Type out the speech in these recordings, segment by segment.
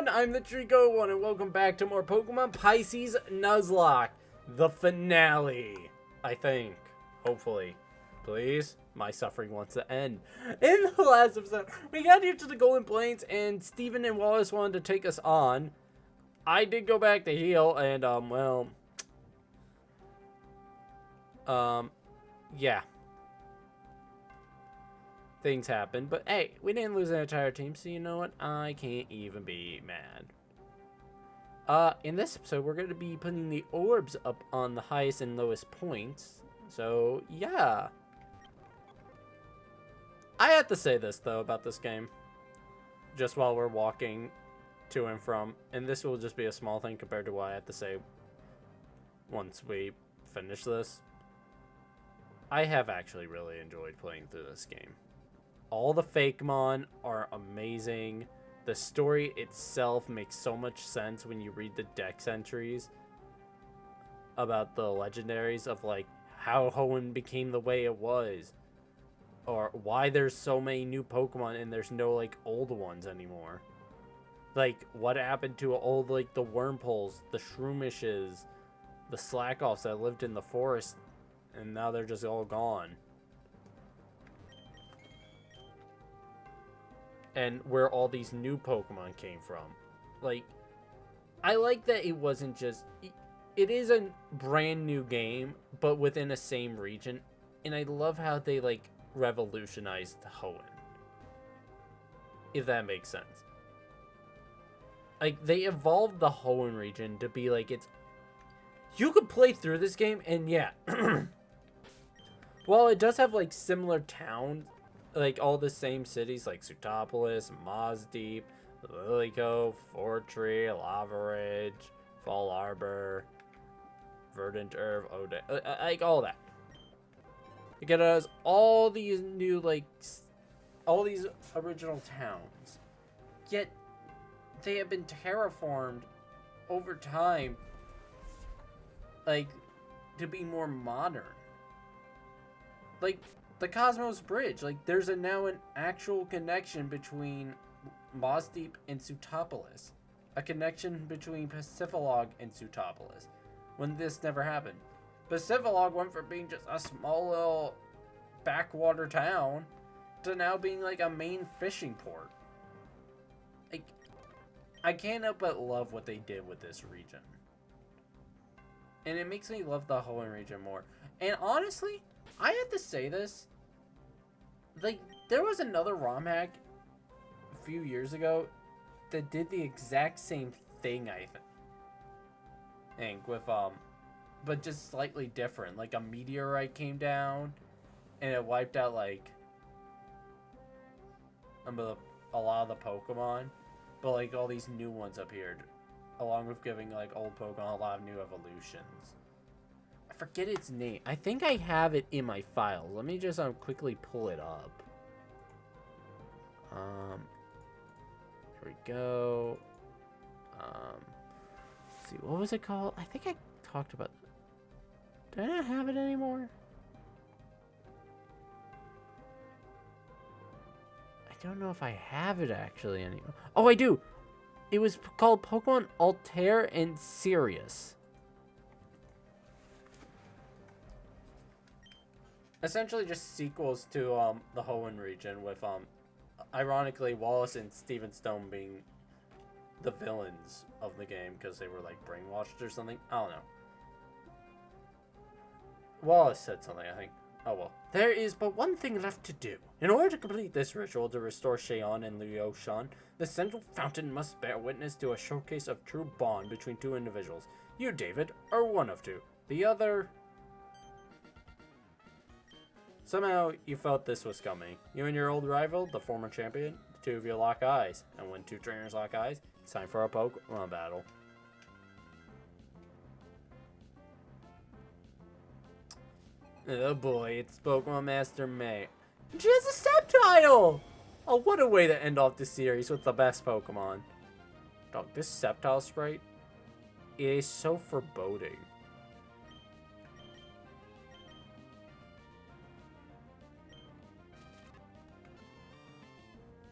everyone, I'm the Trico One, and welcome back to more Pokemon Pisces Nuzlocke. The finale, I think. Hopefully. Please? My suffering wants to end. In the last episode, we got here to the Golden Plains, and Steven and Wallace wanted to take us on. I did go back to heal, and, yeah. Things happen, but hey, we didn't lose an entire team, so you know what? I can't even be mad. In this episode, we're going to be putting the orbs up on the highest and lowest points. So, yeah. I have to say this, though, about this game. Just while we're walking to and from. And this will just be a small thing compared to what I have to say once we finish this. I have actually really enjoyed playing through this game. All the Fakemon are amazing. The story itself makes so much sense when you read the dex entries about the legendaries of like how Hoenn became the way it was, or why there's so many new Pokemon and there's no like old ones anymore. Like what happened to old like the Wurmples, the Shroomishes, the Slackoffs that lived in the forest, and now they're just all gone. And where all these new Pokemon came from. Like, I like that it wasn't just... It is a brand new game, but within the same region. And I love how they, like, revolutionized Hoenn. If that makes sense. Like, they evolved the Hoenn region to be, like, it's... You could play through this game, and yeah. While it does have, like, similar towns... Like, all the same cities, like Sutopolis, Mozdeep, Lily Cove, Fortree, Lava Ridge, Fall Arbor, Verdant Herb, Ode, like, all that. It has all these new, like, all these original towns. Yet, they have been terraformed over time, like, to be more modern. Like... The Cosmos Bridge, like, there's now an actual connection between Mozdeep and Sutopolis. A connection between Pacifilog and Sutopolis. When this never happened. Pacifilog went from being just a small little backwater town to now being like a main fishing port. Like, I can't help but love what they did with this region. And it makes me love the Hoenn region more. And honestly, I have to say this, like, there was another ROM hack a few years ago that did the exact same thing, I think, with, but just slightly different. Like, a meteorite came down, and it wiped out, like, a lot of the Pokemon, but, like, all these new ones appeared, along with giving, like, old Pokemon a lot of new evolutions. Forget its name. I think I have it in my files. Let me just quickly pull it up. Here we go. Let's see, what was it called? I think I talked about. Do I not have it anymore? I don't know if I have it actually anymore. Oh, I do. It was called Pokemon Altair and Sirius. Essentially just sequels to the Hoenn region with ironically Wallace and Steven Stone being the villains of the game because they were like brainwashed or something. I don't know. Wallace said something, I think. Oh well. There is but one thing left to do. In order to complete this ritual to restore Cheyenne and Liu Shan, the central fountain must bear witness to a showcase of true bond between two individuals. You, David, are one of two. The other... Somehow, you felt this was coming. You and your old rival, the former champion, the two of you lock eyes. And when two trainers lock eyes, it's time for a Pokemon battle. Oh boy, it's Pokemon Master May. And she has a Sceptile! Oh, what a way to end off the series with the best Pokemon. Dog, this Sceptile sprite is so foreboding.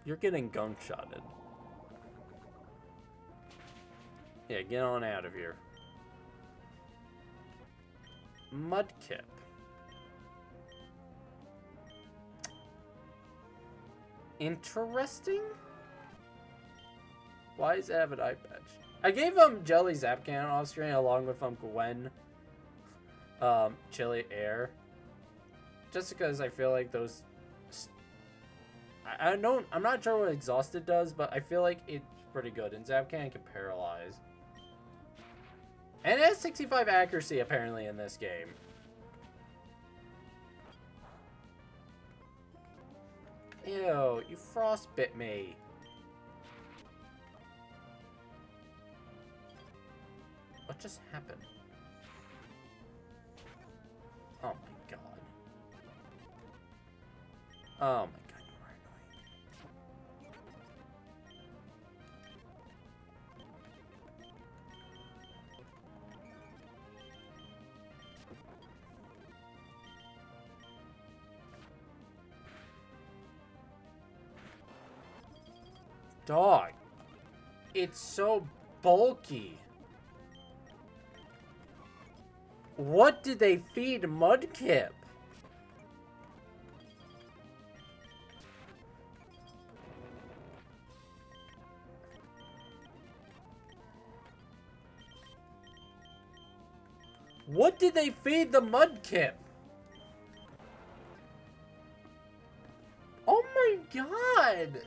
You're getting gunshotted. Yeah, get on out of here. Mudkip. Interesting. Why does it have an eye patch? I gave him Jelly Zapcan off screen along with Gwen, Chili Air, just because I feel like those. I'm not sure what Exhausted does, but I feel like it's pretty good. And Zapcan can paralyze, and it has 65 accuracy apparently in this game. Ew, you frostbit me. What just happened? Oh my god. Oh my god, you are annoying. Dog. It's so bulky. What did they feed Mudkip? What did they feed the Mudkip? Oh my god!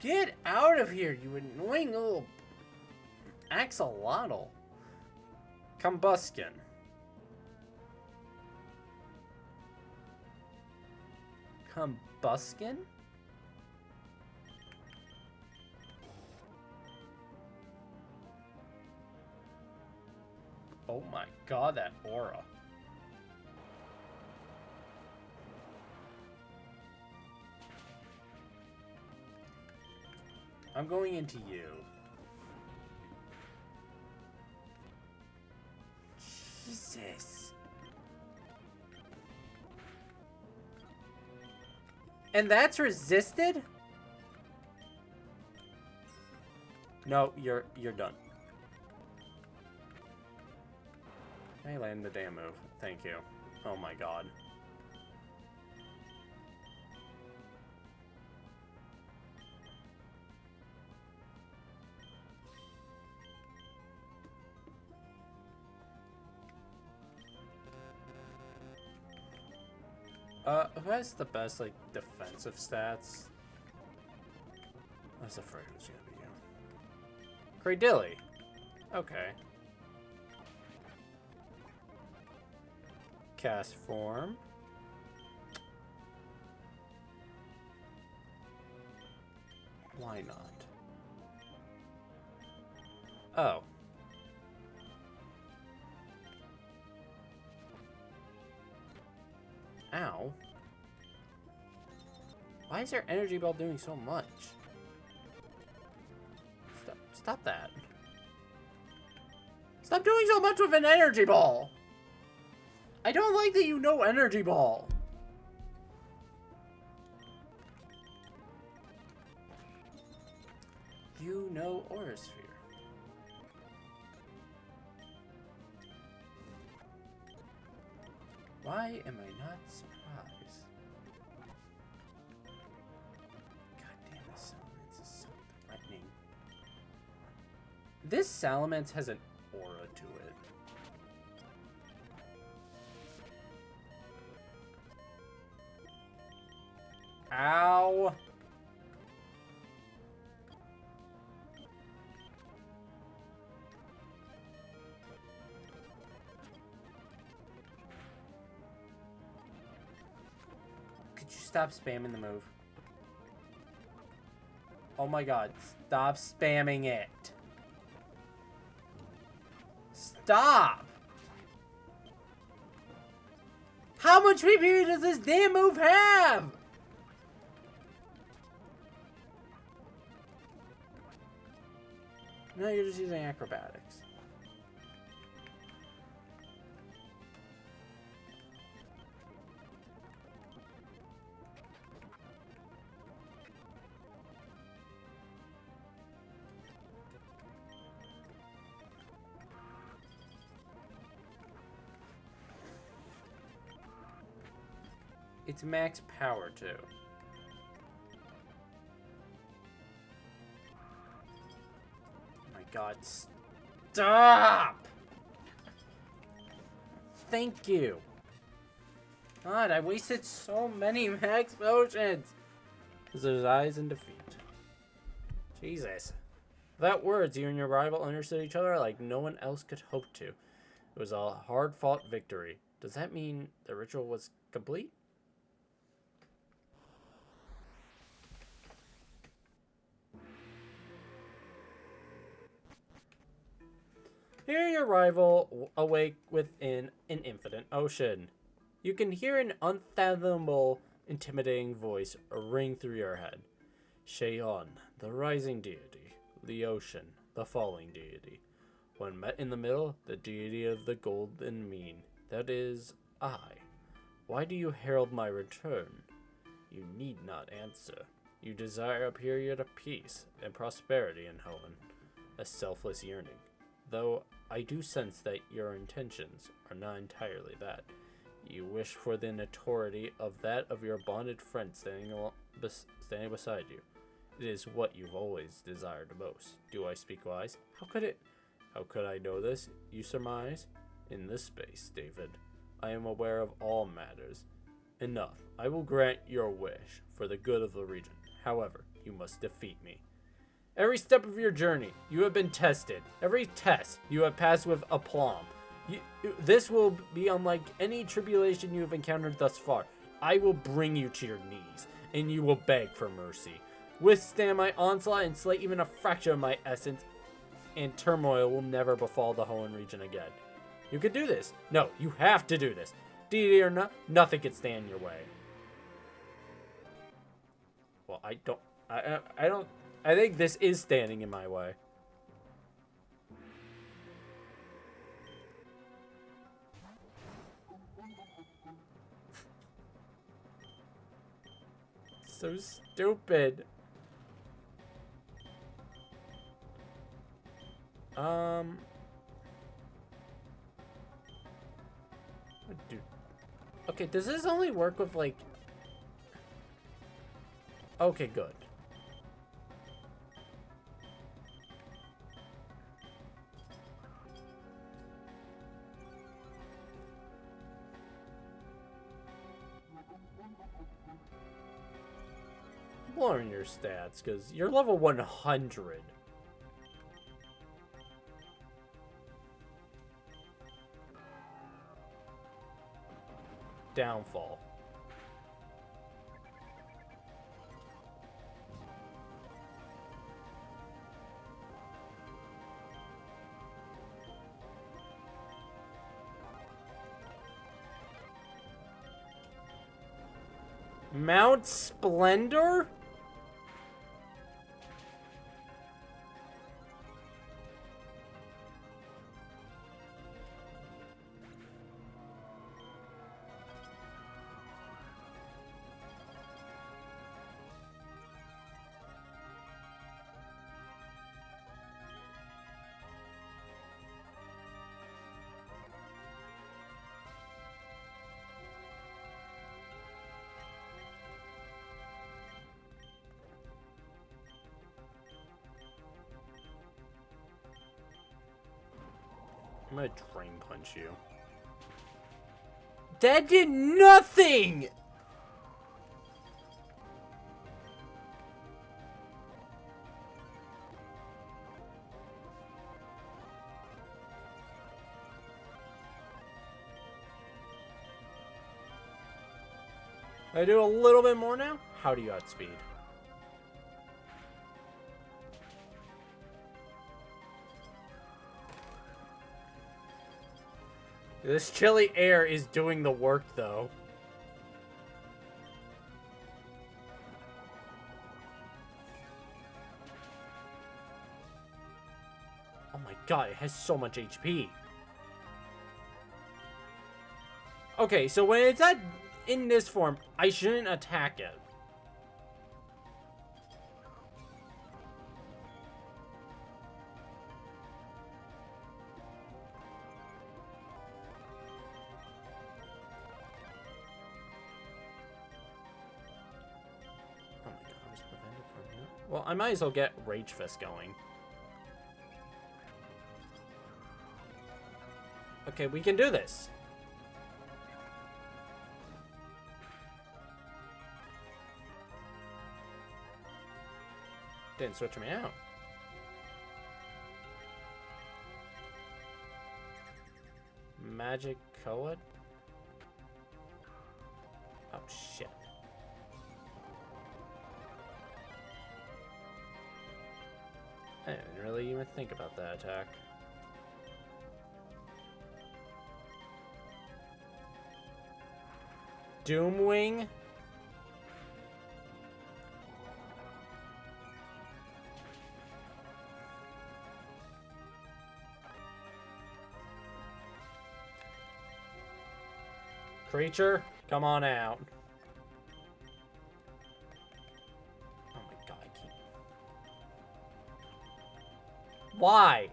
Get out of here, you annoying little axolotl. Combustion. Combustion? Oh my god, that aura. I'm going into you. Jesus. And that's resisted? No, you're done. I land the damn move. Thank you. Oh my god. Who has the best, like, defensive stats? I was afraid it was gonna be you. Cradilly. Okay. Cast form. Why not? Oh. Ow. Why is their energy ball doing so much? Stop that. Stop doing so much with an energy ball! I don't like that you know energy ball. You know aura sphere. Why am I not surprised? God damn, this Salamence is so threatening. This Salamence has an aura to it. Ow! Could you stop spamming the move? Oh my god, stop spamming it. Stop! How much PP does this damn move have? No, you're just using acrobatics. It's max power, too. Oh my god, stop! Thank you. God, I wasted so many max potions. Exercise and defeat. Jesus. Without words, you and your rival understood each other like no one else could hope to. It was a hard-fought victory. Does that mean the ritual was complete? Hear your rival awake within an infinite ocean. You can hear an unfathomable, intimidating voice ring through your head. Sheon, the rising deity, the ocean, the falling deity. When met in the middle, the deity of the golden mean. That is, I. Why do you herald my return? You need not answer. You desire a period of peace and prosperity in Hoenn, a selfless yearning. Though I do sense that your intentions are not entirely that. You wish for the notoriety of that of your bonded friend standing beside you. It is what you've always desired most. Do I speak wise? How could I know this? You surmise? In this space, David, I am aware of all matters. Enough. I will grant your wish for the good of the region. However, you must defeat me. Every step of your journey, you have been tested. Every test, you have passed with aplomb. This will be unlike any tribulation you have encountered thus far. I will bring you to your knees, and you will beg for mercy. Withstand my onslaught and slay even a fraction of my essence, and turmoil will never befall the Hoenn region again. You can do this. No, you have to do this. Deity or not, nothing can stand in your way. Well, I don't. I think this is standing in my way. So stupid. Dude. Okay, does this only work with, like... Okay, good. I'm lowering your stats, because you're level 100. Downfall. Mount Splendor? I'm gonna drain punch you. That did nothing! I do a little bit more now? How do you outspeed? This chilly air is doing the work, though. god, it has so much HP. Okay, so when it's in this form, I shouldn't attack it. Oh my god, I was prevented from here. Well, I might as well get Rage Fist going. Okay, we can do this. Didn't switch me out. Magic Coat? Oh, shit. I didn't really even think about that attack. Doomwing? Creature, come on out. Oh my god, I can't. Why?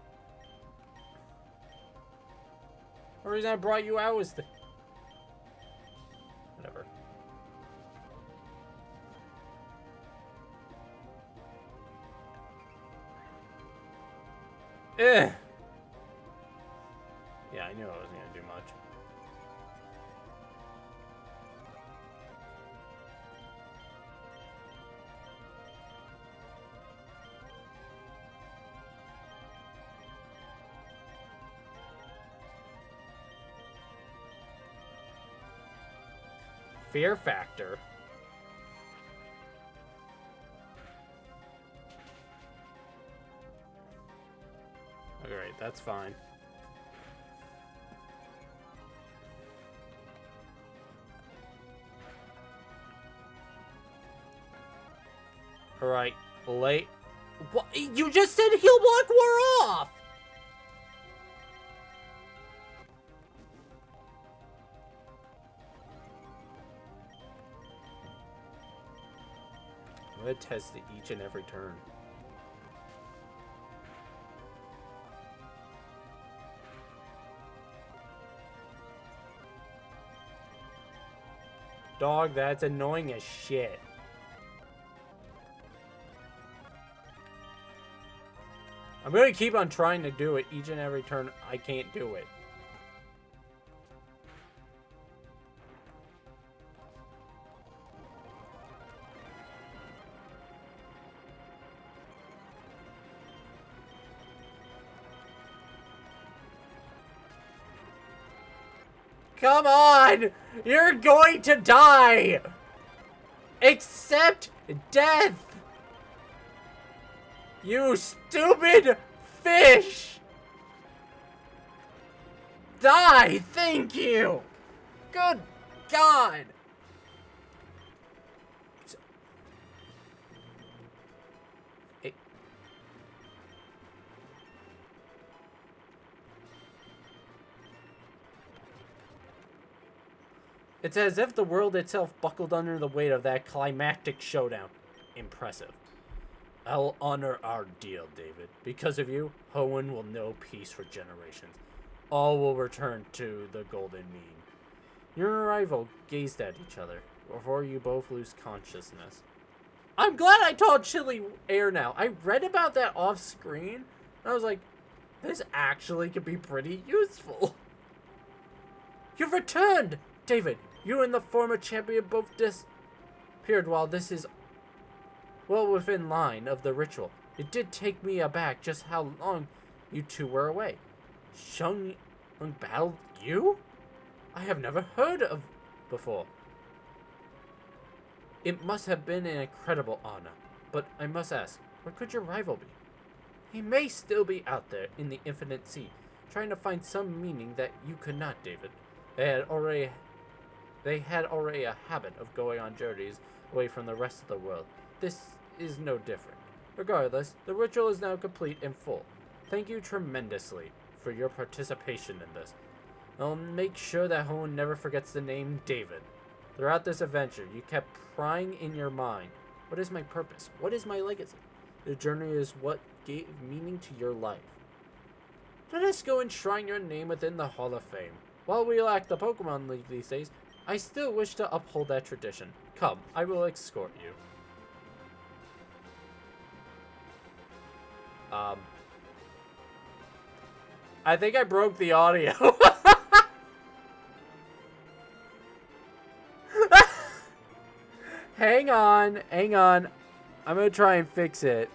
The reason I brought you out was the... Whatever. Eh. Yeah, I knew I wasn't gonna do much. Fear factor. Alright, that's fine. Alright, late. What? You just said he'll block war off! I'm gonna test it each and every turn. Dog, that's annoying as shit. I'm gonna keep on trying to do it each and every turn. I can't do it. Come on! You're going to die! Accept death! You stupid fish! Die! Thank you! Good God! It's as if the world itself buckled under the weight of that climactic showdown. Impressive. I'll honor our deal, David. Because of you, Hoenn will know peace for generations. All will return to the golden mean. You and your rival gazed at each other before you both lose consciousness. I'm glad I told Chilly Air now. I read about that off screen, and I was like, this actually could be pretty useful. You've returned! David, you and the former champion both disappeared while this is well within line of the ritual. It did take me aback just how long you two were away. Shung battled you? I have never heard of before. It must have been an incredible honor, but I must ask, where could your rival be? He may still be out there in the infinite sea, trying to find some meaning that you could not, David. They had already a habit of going on journeys away from the rest of the world. This is no different. Regardless, the ritual is now complete and full. Thank you tremendously for your participation in this. I'll make sure that Hoenn never forgets the name David. Throughout this adventure, you kept prying in your mind, what is my purpose? What is my legacy? The journey is what gave meaning to your life. Let us go enshrine your name within the Hall of Fame. While we lack the Pokemon League these days, I still wish to uphold that tradition. Come, I will escort you. I think I broke the audio. Hang on. I'm gonna try and fix it.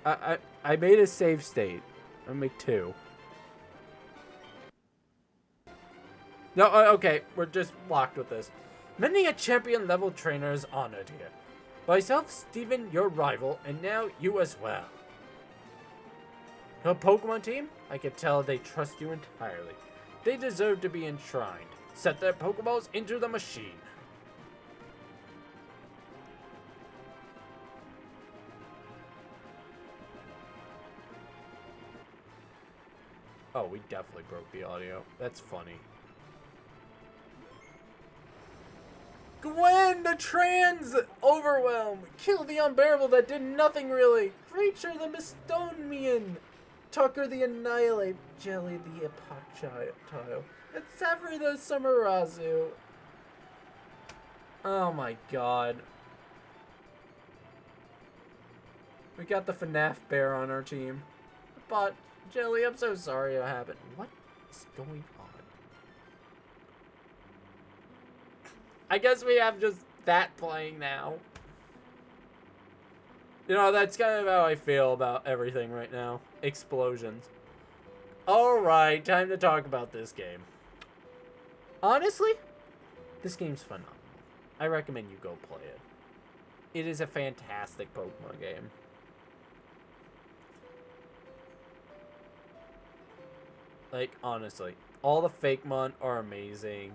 I made a save state. I'm gonna make 2. No, okay, we're just locked with this. Many a champion level trainer is honored here. Myself, Steven, your rival, and now you as well. Your Pokemon team? I can tell they trust you entirely. They deserve to be enshrined. Set their Pokeballs into the machine. Oh, we definitely broke the audio. That's funny. Gwen, the trans overwhelm. Kill the unbearable that did nothing really. Creature the Mistonian. Tucker the Annihilate. Jelly the Epochile. And Safari the Samurazu. Oh my god. We got the FNAF bear on our team. But, Jelly, I'm so sorry it happened. What is going on? I guess we have just that playing now. You know, that's kind of how I feel about everything right now. Explosions. Alright, time to talk about this game. Honestly, this game's phenomenal. I recommend you go play it. It is a fantastic Pokemon game. Like, honestly, all the Fakemon are amazing.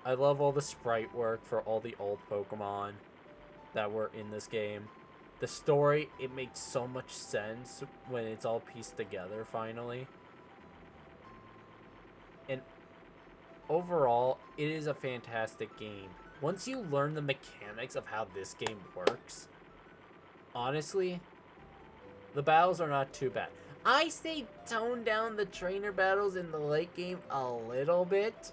I love all the sprite work for all the old Pokemon that were in this game. The story, it makes so much sense when it's all pieced together finally. And overall, it is a fantastic game. Once you learn the mechanics of how this game works, honestly, the battles are not too bad. I say tone down the trainer battles in the late game a little bit,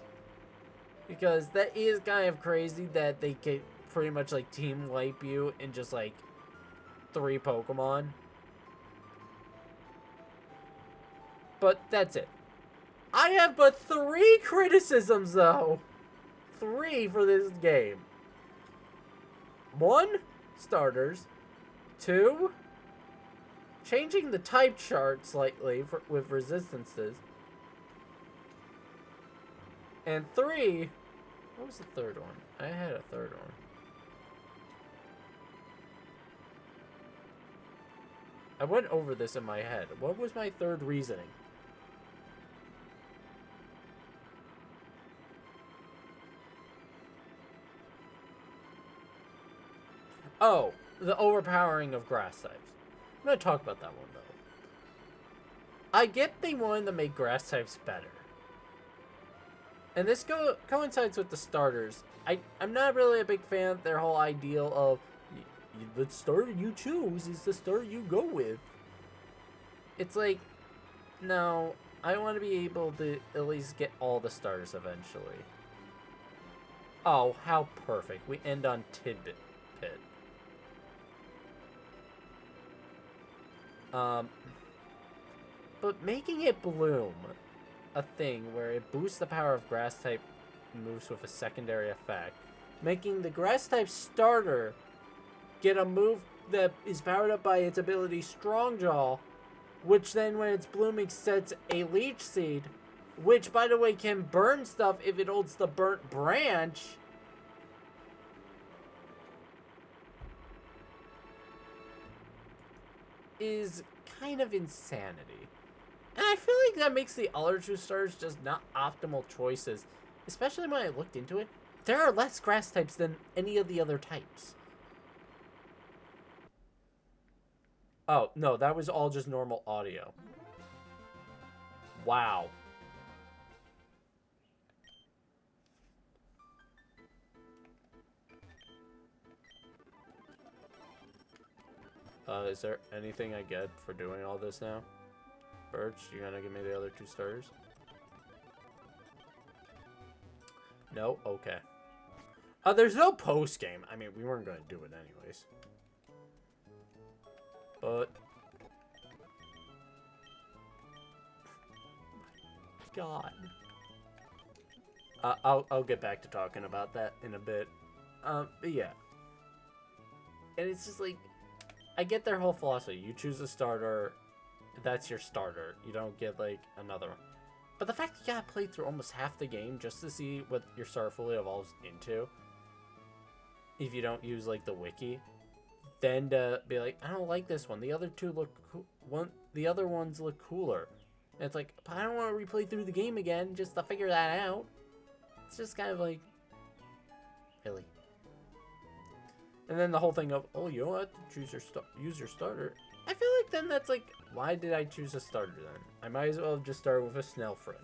because that is kind of crazy that they can pretty much like team wipe you in just like 3 Pokemon. But that's it. I have but 3 criticisms though. 3 for this game. 1, starters. 2, changing the type chart slightly with resistances. And 3, what was the third one? I had a third one. I went over this in my head. What was my third reasoning? Oh, the overpowering of grass types. I'm going to talk about that one, though. I get they wanted to make grass types better. And this coincides with the starters. I'm not really a big fan of their whole ideal of the starter you choose is the starter you go with. It's like, no, I want to be able to at least get all the starters eventually. Oh, how perfect. We end on Tidbit Pit. But making it bloom a thing where it boosts the power of grass type moves with a secondary effect, making the grass type starter get a move that is powered up by its ability Strong Jaw, which then when it's blooming sets a Leech Seed, which by the way can burn stuff if it holds the burnt branch. Is kind of insanity. And I feel like that makes the other 2 starters just not optimal choices. Especially when I looked into it. There are less grass types than any of the other types. Oh, no, that was all just normal audio. Wow. Is there anything I get for doing all this now? Birch, you gonna give me the other 2 stars? No? Okay. There's no post-game. I mean, we weren't gonna do it anyways. But... God. I'll get back to talking about that in a bit. But yeah. And it's just like... I get their whole philosophy. You choose a starter, that's your starter. You don't get, like, another one. But the fact you gotta play through almost half the game just to see what your starter fully evolves into, if you don't use, like, the wiki, then to be like, I don't like this one. The other 2 look the other ones look cooler. And it's like, but I don't want to replay through the game again just to figure that out. It's just kind of like, really. And then the whole thing of, oh, you don't have to choose use your starter. I feel like then that's like, why did I choose a starter then? I might as well have just started with a snail friend.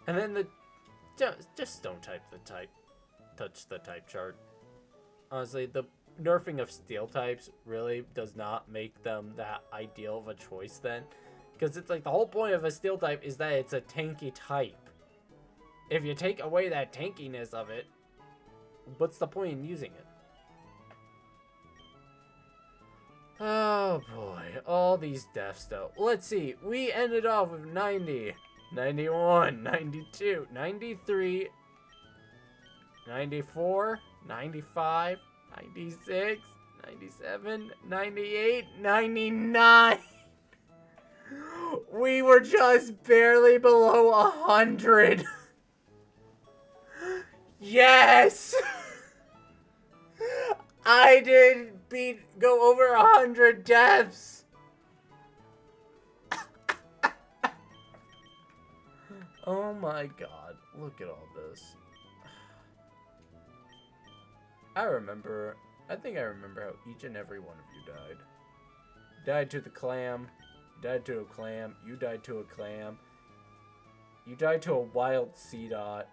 And then the, just don't touch the type chart. Honestly, the nerfing of steel types really does not make them that ideal of a choice then. Because it's like the whole point of a steel type is that it's a tanky type. If you take away that tankiness of it, what's the point in using it? Oh boy, all these deaths though. Let's see, we ended off with 90, 91, 92, 93, 94, 95, 96, 97, 98, 99. We were just barely below 100. Yes! I did go over 100 deaths. Oh my god, look at all this. I think I remember how each and every one of you died. Died to the clam, died to a clam, you died to a clam, you died to a wild sea dot.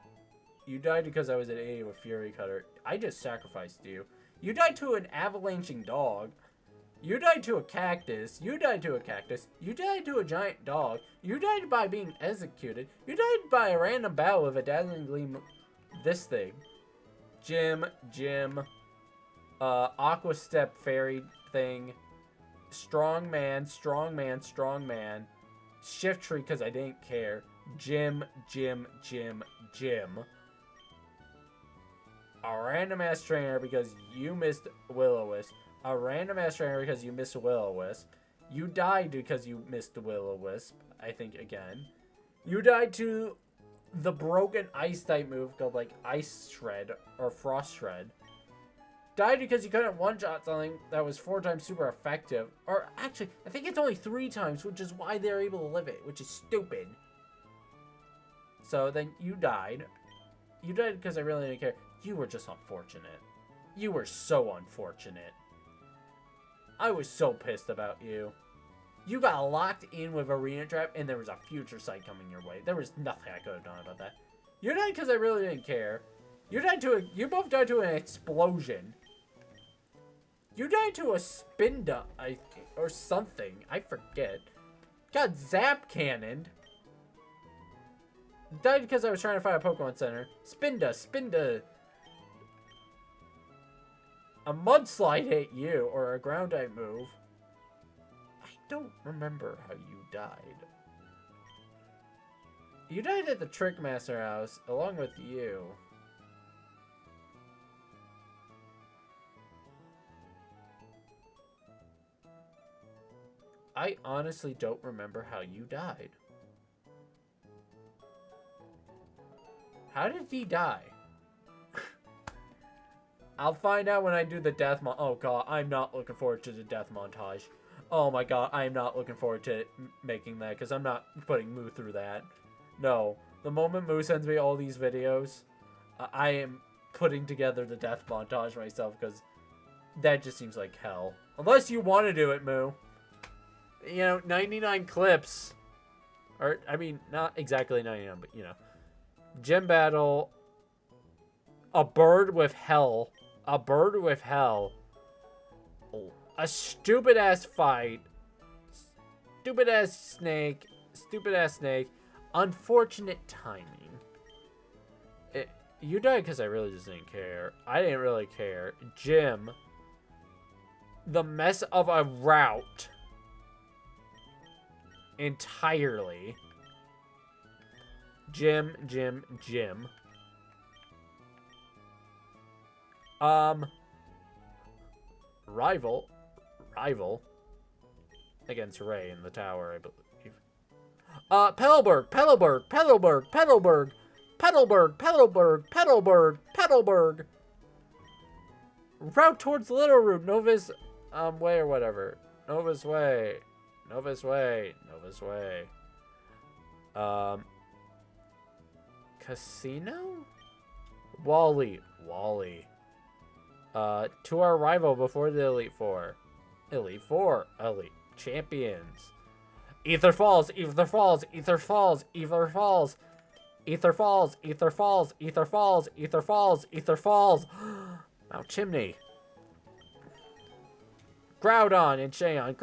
You died because I was an A with Fury Cutter. I just sacrificed you. You died to an avalanching dog. You died to a cactus. You died to a cactus. You died to a giant dog. You died by being executed. You died by a random battle with a dazzling gleam. This thing. Jim. Aqua Step Fairy thing. Strong man. Shift Tree because I didn't care. Jim. A random ass trainer because you missed Will-O-Wisp. A random ass trainer because you missed Will-O-Wisp. You died because you missed the Will-O-Wisp, I think, again. You died to the broken ice type move called like Ice Shred or Frost Shred. Died because you couldn't one-shot something that was 4 times super effective. Or actually, I think it's only 3 times, which is why they're able to live it, which is stupid. So then you died. You died because I really didn't care. You were just unfortunate. You were so unfortunate. I was so pissed about you. You got locked in with Arena Trap and there was a future sight coming your way. There was nothing I could have done about that. You died because I really didn't care. You both died to an explosion. You died to a Spinda, I think, or something. I forget. Got zap cannoned. Died because I was trying to find a Pokemon Center. Spinda. A mudslide hit you, or a ground type move. I don't remember how you died. You died at the Trickmaster house, along with you. I honestly don't remember how you died. How did he die? I'll find out when I do the death oh god, I'm not looking forward to the death montage. Oh my god, I'm not looking forward to making that, because I'm not putting Moo through that. No. The moment Moo sends me all these videos, I am putting together the death montage myself because that just seems like hell. Unless you want to do it, Moo. You know, 99 clips. Or, I mean, not exactly 99, but, you know. Gym battle. A bird with hell. A bird with hell. A stupid-ass fight. Stupid-ass snake. Stupid-ass snake. Unfortunate timing. You died because I really just didn't care. I didn't really care. Jim. The mess of a route. Entirely. Jim. Rival against Ray in the tower, I believe. Petalburg. Route towards Littleroot, Nova's way or whatever. Nova's way. Casino? Wally. To our rival before the Elite Four. Elite Champions. Ether Falls. Mount Chimney. Groudon and Shayon.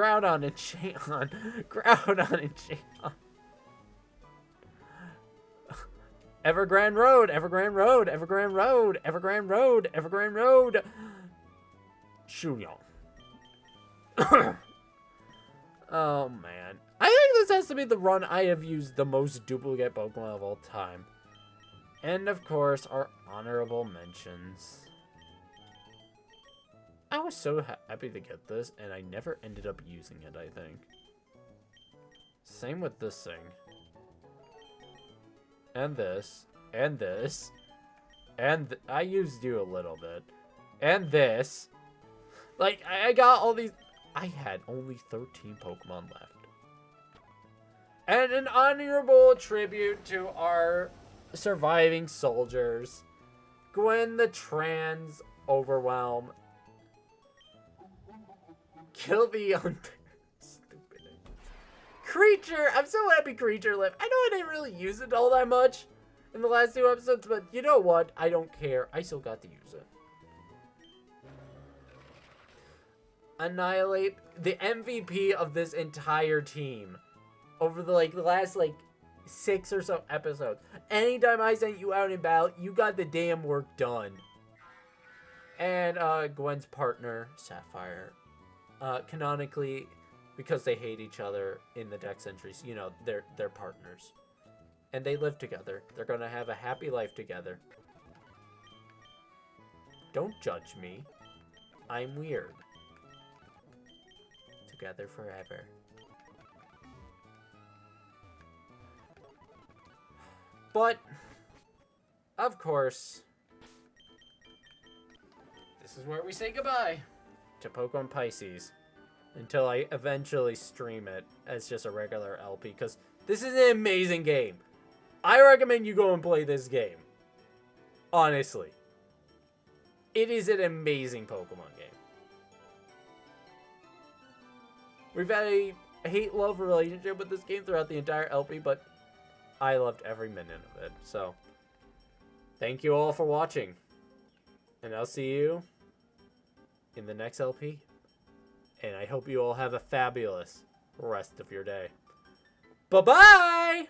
Evergrande Road. Shunyong. Oh, man. I think this has to be the run I have used the most duplicate Pokemon of all time. And, of course, our honorable mentions. I was so happy to get this, and I never ended up using it, I think. Same with this thing. And this. And I used you a little bit. And this. Like, I got all these. I had only 13 Pokemon left. And an honorable tribute to our surviving soldiers. Gwen the Trans Overwhelm. Kill the stupid Creature. I'm so happy Creature lived. I know I didn't really use it all that much in the last 2 episodes, but you know what? I don't care. I still got to use it. Annihilate, the MVP of this entire team over the last 6 or so episodes. Anytime I sent you out in battle, you got the damn work done. And Gwen's partner, Sapphire, canonically, because they hate each other in the Dex entries, you know, they're partners. And they live together. They're gonna have a happy life together. Don't judge me. I'm weird. Together forever. But, of course, this is where we say goodbye to Pokemon Pisces until I eventually stream it as just a regular LP, because this is an amazing game. I recommend you go and play this game. Honestly. It is an amazing Pokemon game. We've had a hate-love relationship with this game throughout the entire LP, but I loved every minute of it. So, thank you all for watching. And I'll see you in the next LP. And I hope you all have a fabulous rest of your day. Bye-bye!